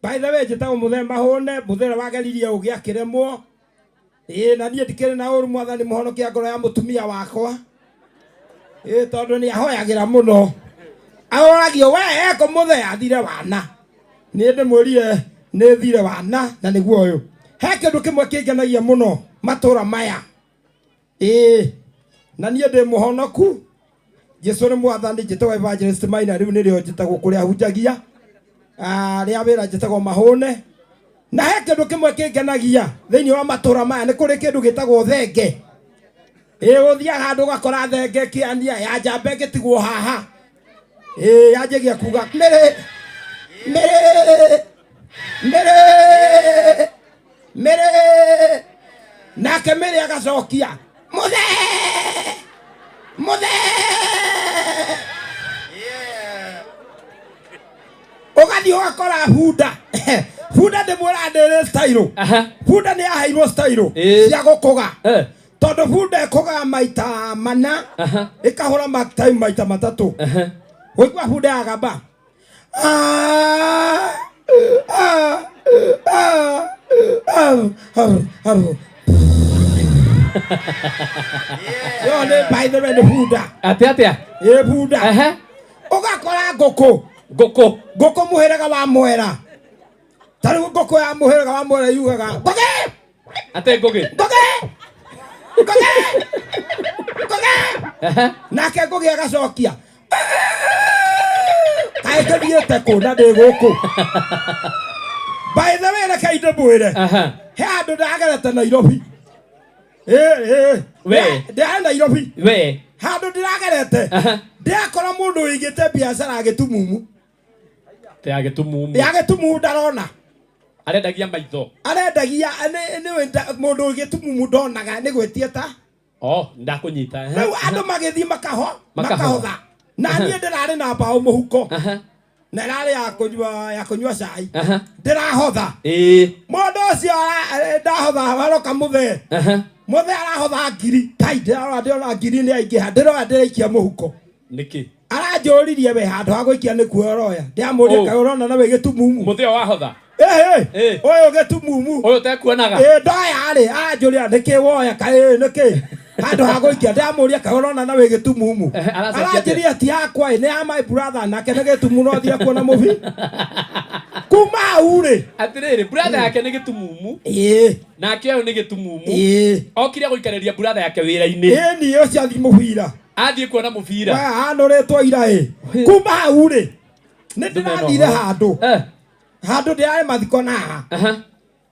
By the way, jitagwo Muthemba Hone, muthera wageririe ugia kiremwo. Na nie ndikire na uru mwathani muhonokia ngoro ya mutumia wakwa. Tondu ni ahoyagira muno. Ahoragio we eko muthe athire wana. Ni ndimwirire ni thire wana na niguo uyu. He kindu kimwe kingenagia muno matura maya. Na nie ndi muhonoku. Jesu ni mwathani jitagwo Evangelist Maina riu ni rio jitagwo kuria hunjagia. Ria wira jitagwo Mahone. Na he kindu kimwe kingenagia thiini wa matura maya ni kuri kindu gitagwo thenge. Uthia handu gakora thenge kiania ya njamba gitigwo haha. Yajegia kuga mere nake mere agacokia muthe ugathi ugakora bunda bunda ndimwira ndiri style bunda ni yaheirwo style cia gukuga tondu bunda ikugaga maita mana ikahura time maita matatu wigua bunda yagamba yo ne by the way bunda atia bunda ugakora ngoko muheraga wa mwera tari ngoko ya muheraga wa mwera yugaga ngoge ate ngoge nake ngoge agacokia kai kathiete ku na ndi guku by the way reke inde mwire he andu ndagerete Nairobi we Nairobi we handu ndiragerete ndakora mundu wigite biacara agitumumu agitumumu ndarona arendagia maitho ni mundu wigitumumu ndonaga ni gwetie ta ndakunyita riu andu magithi makahotha na nie ndirari na mbao muhuko na rari ya kunywa cai ndirahotha mundu ucio ndahotha haroka muthe muthe arahotha ngiri tai ndirona ngiri ni aingiha ndirona ndiraikia muhuko niki aranjuririe we handu ha gwikia ni kuoroya ndiamuria kai urona na we gitumumu muthe wahotha uyu gitumumu uyu tekuonaga ndoya ri aranjuria niki woya kai niki handu ha gwikia ndiamuria kai urona na we gitumumu aranjuria ti yakwa ni ya my brother nake ni gitumumu no thire kuona mubi kuma ure atiriri brother yake ni gitumumu nake uyu ni gitumumu okire guikareria brother yake wira-ini ni yo cia thimubira athie kuona mubira anoretwo ira kuma ure ni ndirathire handu ndirare mathiko naha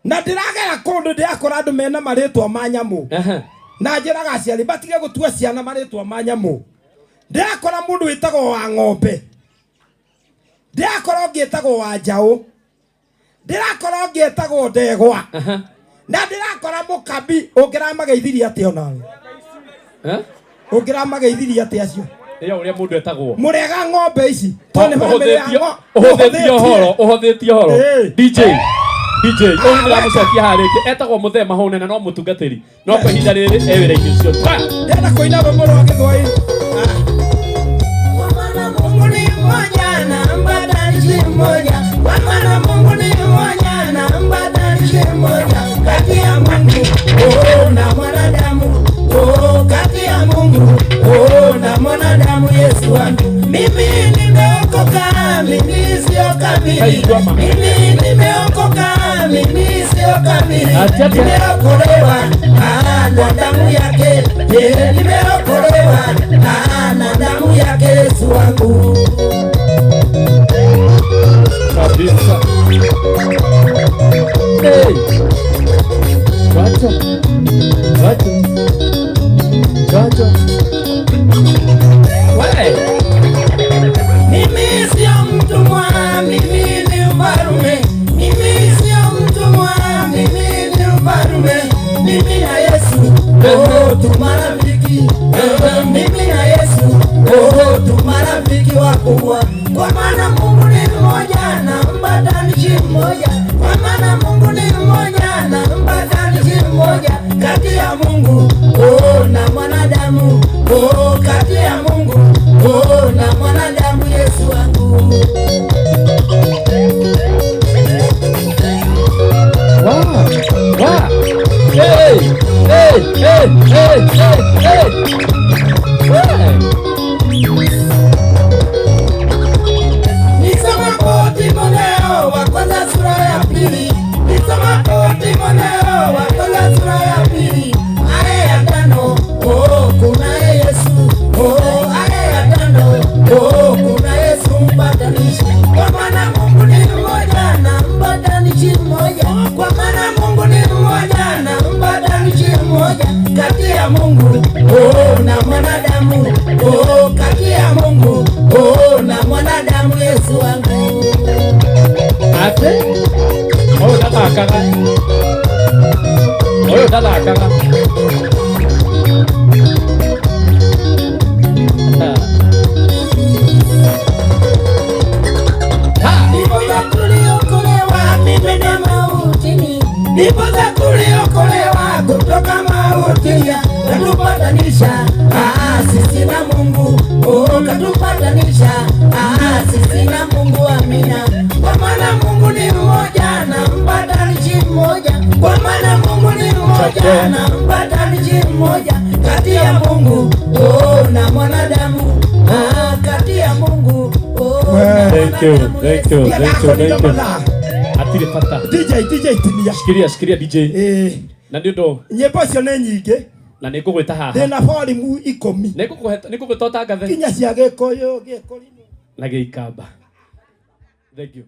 na ndiragera kundu ndirakora andu mena maritwa ma nyamu na njiraga aciari batige gutua ciana maritwa ma nyamu ndirakora mundu witagwo wa ng'ombe ndirakora ngietagwo wa njau ndirakora ngietagwo ndegwa na ndirakora mukabi ungiramageithirie atia onawe ungiramageithirie atia acio uria mundu etagwo murega ng'ombe ici tone uhothitie horo DJ uyu ndiramucokia hariki etagwo Muthemba Hone na no mutungatiri no kwa ihinda riri ewira-ini ucio ndenda kuina rwimbo rwa Githwairi Mungu ni mmoja na mbadalishi mmoja kwa maana Mungu ni mmoja na mbadalishi mmoja kati ya Mungu na mwanadamu kati ya Mungu na mwanadamu Yesu wangu mimi nimeokoka mimi sio kamili mimi nimeokoka mimi sio kamili nimeokolewa na damu yake nimeokolewa na damu yake Yesu wangu kabisa Chacha mimi sio mtumwa mimi ni mfalme mimi sio mtumwa mimi ni mfalme mimi na Yesu tu marafiki mimi na Yesu tu marafiki wakubwa kwa maana Mungu ni mmoja na mbadalishi mmoja kwa maana Mungu ni mmoja na mbadalishi mmoja kati ya Mungu na mwanadamu kati ya Mungu na mwanadamu Yesu wangu Nisomapo Timotheo wa kwanza sura ya pili. Nisomapo Timotheo wa kwanza sura ya pili. Aya ya 5, kunaye Yesu. Aya ya 5, kuna Yesu mpatanishi. Kwa maana Mungu ni mmoja na mpatanishi mmoja. Kwa maana Mungu ni mmoja na mpatanishi mmoja. Kati ya Mungu na mwanadamu. Kati ya Mungu na mwanadamu, Yesu wangu. Ate? Dalakaga. Dalakaga. Ndiposa tuliokolewa kutoka mautini, katupatanisha sisi na Mungu. Katupatanisha sisi na Mungu, amina. Kwa maana Mungu ni mmoja na mpatanishi mmoja. Kwa maana Mungu ni mmoja na mpatanishi mmoja. Kati ya Mungu na mwanadamu. Kati ya Mungu na mwanadamu. Thank you. Atire fata. DJ tinia. Shikiria DJ. Na ndio nyimbo cio nĩ nyingĩ na nĩ ngũgwĩta haha. Ndĩna volume 10. Nĩ ngũgwĩta ũtangathe. Kinya cia Gĩkũyũ, Gĩkũrinũ na Gĩikamba. Thank you.